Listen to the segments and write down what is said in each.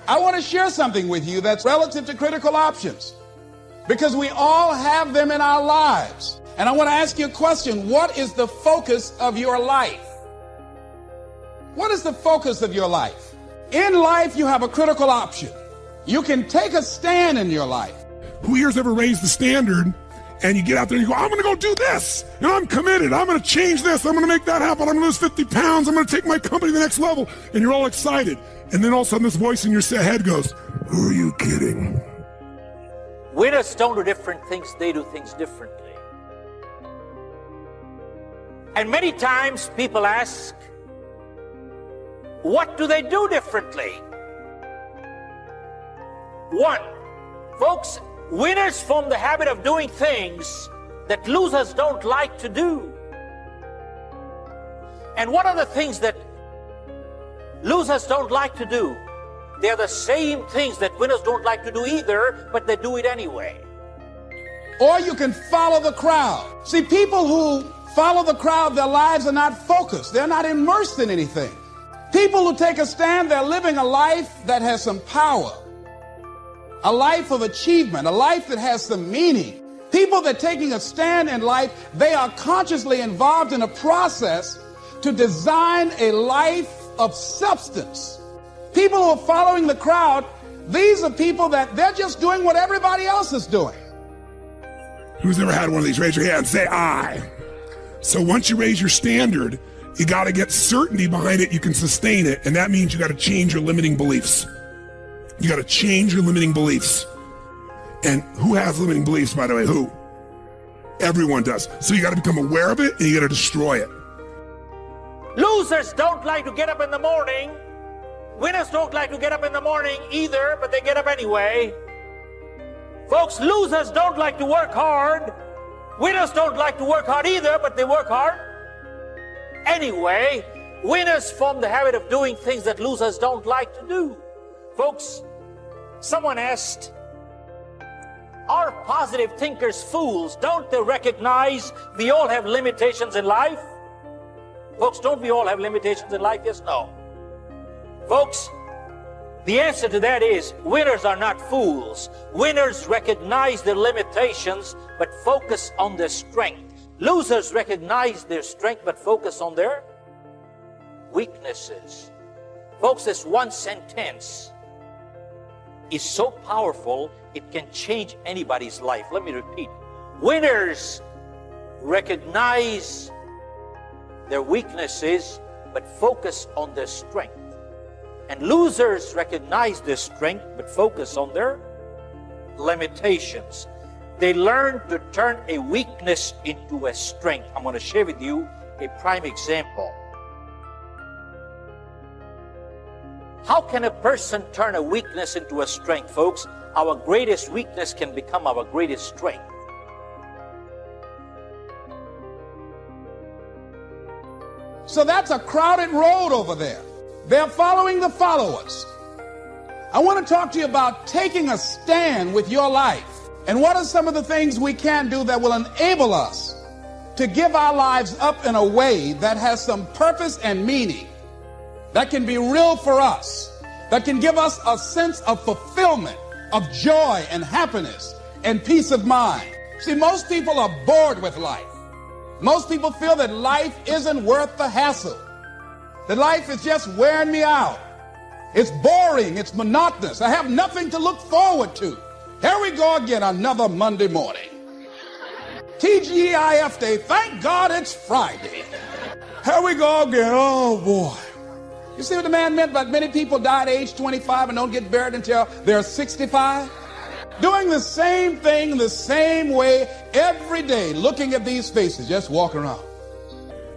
I want to share something with you that's relative to critical options, because we all have them in our lives. And I want to ask you a question. What is the focus of your life? What is the focus of your life? In life, you have a critical option. You can take a stand in your life. Who here's ever raised the standard and you get out there and you go, I'm going to go do this, and I'm committed, I'm going to change this, I'm going to make that happen, I'm going to lose 50 pounds, I'm going to take my company to the next level, and you're all excited. And then all of a sudden this voice in your head goes, who are you kidding? Winners don't do different things, they do things differently. And many times people ask, what do they do differently? One, folks, winners form the habit of doing things that losers don't like to do. And what are the things that losers don't like to do? They're the same things that winners don't like to do either, but they do it anyway. Or you can follow the crowd. See, people who follow the crowd, their lives are not focused. They're not immersed in anything. People who take a stand, they're living a life that has some power, a life of achievement, a life that has some meaning. People that are taking a stand in life, they are consciously involved in a process to design a life of substance. People who are following the crowd, these are people that they're just doing what everybody else is doing. Who's ever had one of these? Raise your hand and say, I. So once you raise your standard, you got to get certainty behind it. You can sustain it. And that means you got to change your limiting beliefs. You got to change your limiting beliefs. And who has limiting beliefs, by the way? Who? Everyone does. So you got to become aware of it and you got to destroy it. Losers don't like to get up in the morning. Winners don't like to get up in the morning either, but they get up anyway. Folks, losers don't like to work hard. Winners don't like to work hard either, but they work hard anyway. Winners form the habit of doing things that losers don't like to do. Folks, someone asked, are positive thinkers fools? Don't they recognize we all have limitations in life? Folks, don't we all have limitations in life? Yes, no. Folks, the answer to that is winners are not fools. Winners recognize their limitations but focus on their strength. Losers recognize their strength but focus on their weaknesses. Folks, this one sentence is so powerful, it can change anybody's life. Let me repeat. Winners recognize their weaknesses but focus on their strength. And losers recognize their strength but focus on their limitations. They learn to turn a weakness into a strength. I'm going to share with you a prime example. How can a person turn a weakness into a strength, folks? Our greatest weakness can become our greatest strength. So that's a crowded road over there. They're following the followers. I want to talk to you about taking a stand with your life. And what are some of the things we can do that will enable us to give our lives up in a way that has some purpose and meaning, that can be real for us, that can give us a sense of fulfillment, of joy and happiness and peace of mind. See, most people are bored with life. Most people feel that life isn't worth the hassle, that life is just wearing me out. It's boring, it's monotonous. I have nothing to look forward to. Here we go again, another Monday morning. TGIF Day, thank God it's Friday. Here we go again, oh boy. You see what the man meant by many people die at age 25 and don't get buried until they're 65? Doing the same thing the same way every day, looking at these faces, just walking around.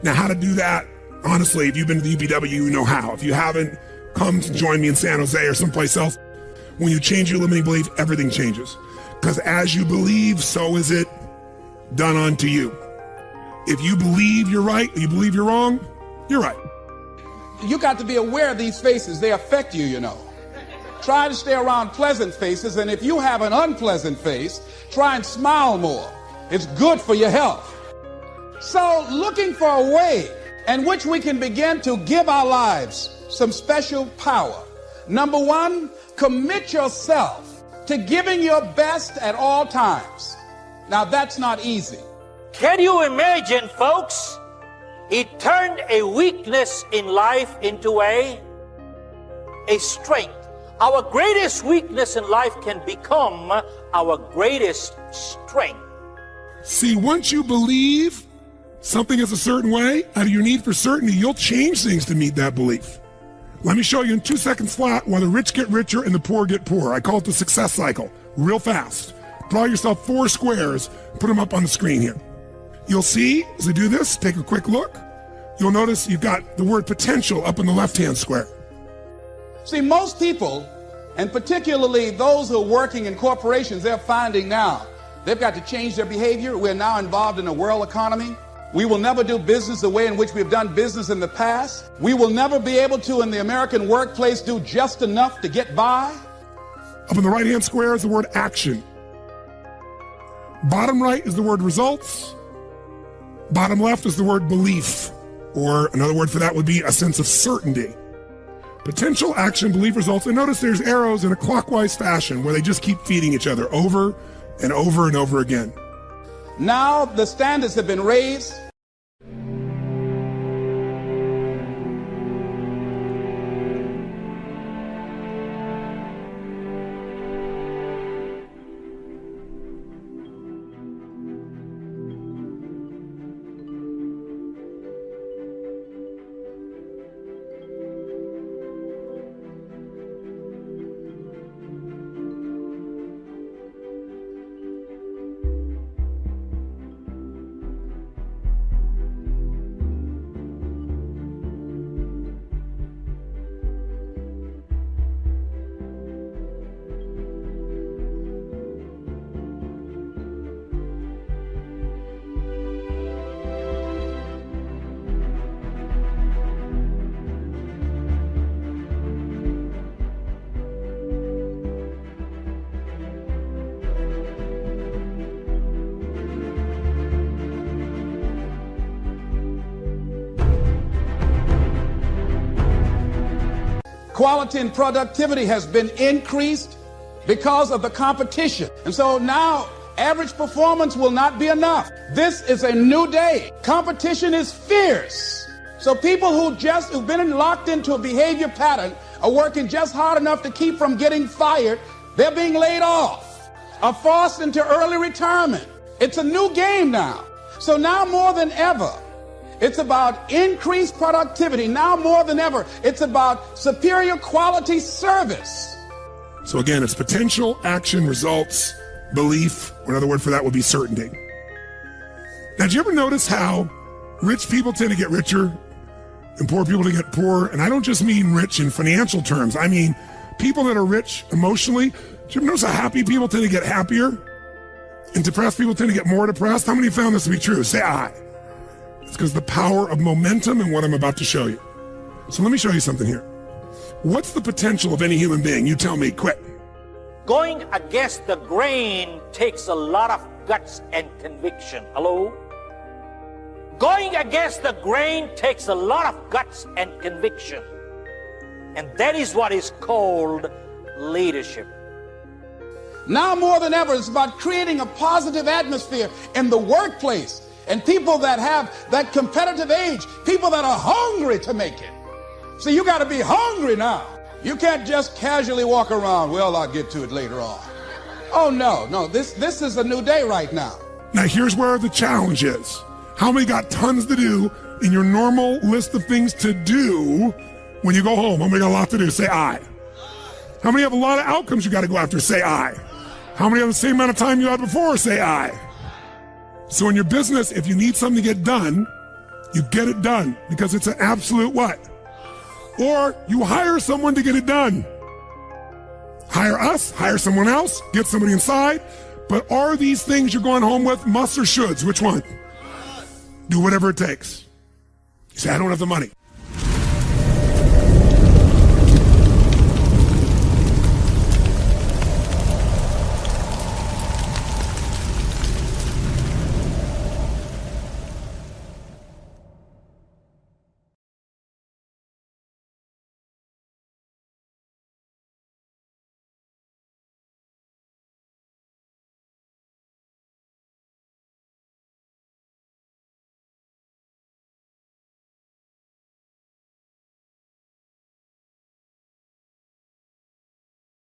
Now, how to do that? Honestly, if you've been to the UPW, you know how. If you haven't, come to join me in San Jose or someplace else. When you change your limiting belief, everything changes. Because as you believe, so is it done unto you. If you believe you're right, you believe you're wrong, you're right. You got to be aware of these faces. They affect you, you know. Try to stay around pleasant faces, and if you have an unpleasant face, try and smile more. It's good for your health. So looking for a way in which we can begin to give our lives some special power, Number one, commit yourself to giving your best at all times. Now, that's not easy. Can you imagine, folks? He turned a weakness in life into a strength. Our greatest weakness in life can become our greatest strength. See, once you believe something is a certain way, out of your need for certainty, you'll change things to meet that belief. Let me show you in 2 seconds flat why the rich get richer and the poor get poorer. I call it the success cycle, real fast. Draw yourself 4 squares, put them up on the screen here. You'll see, as I do this, take a quick look. You'll notice you've got the word potential up in the left-hand square. See, most people, and particularly those who are working in corporations, they're finding now they've got to change their behavior. We're now involved in a world economy. We will never do business the way in which we've done business in the past. We will never be able to, in the American workplace, do just enough to get by. Up in the right-hand square is the word action. Bottom right is the word results. Bottom left is the word belief, or another word for that would be a sense of certainty. Potential, action, belief, results. And notice there's arrows in a clockwise fashion where they just keep feeding each other over and over and over again. Now the standards have been raised. Quality and productivity has been increased because of the competition. And so now average performance will not be enough. This is a new day. Competition is fierce. So people who've been locked into a behavior pattern are working just hard enough to keep from getting fired. They're being laid off, are forced into early retirement. It's a new game now. So now more than ever, it's about increased productivity. Now more than ever, it's about superior quality service. So again, it's potential, action, results, belief, or another word for that would be certainty. Now, did you ever notice how rich people tend to get richer and poor people to get poorer? And I don't just mean rich in financial terms. I mean people that are rich emotionally. Did you ever notice how happy people tend to get happier? And depressed people tend to get more depressed? How many found this to be true? Say aye. It's because the power of momentum and what I'm about to show you. So let me show you something here. What's the potential of any human being? You tell me, quick. Going against the grain takes a lot of guts and conviction. Hello? Going against the grain takes a lot of guts and conviction. And that is what is called leadership. Now more than ever, it's about creating a positive atmosphere in the workplace. And people that have that competitive edge, people that are hungry to make it. So you got to be hungry now. You can't just casually walk around, well, I'll get to it later on. Oh, no, this is a new day right now. Now, here's where the challenge is. How many got tons to do in your normal list of things to do when you go home? How many got a lot to do? Say aye. How many have a lot of outcomes you got to go after? Say aye. How many have the same amount of time you had before? Say aye. So in your business, if you need something to get done, you get it done because it's an absolute what? Or you hire someone to get it done. Hire us, hire someone else, get somebody inside. But are these things you're going home with musts or shoulds? Which one? Do whatever it takes. You say, I don't have the money.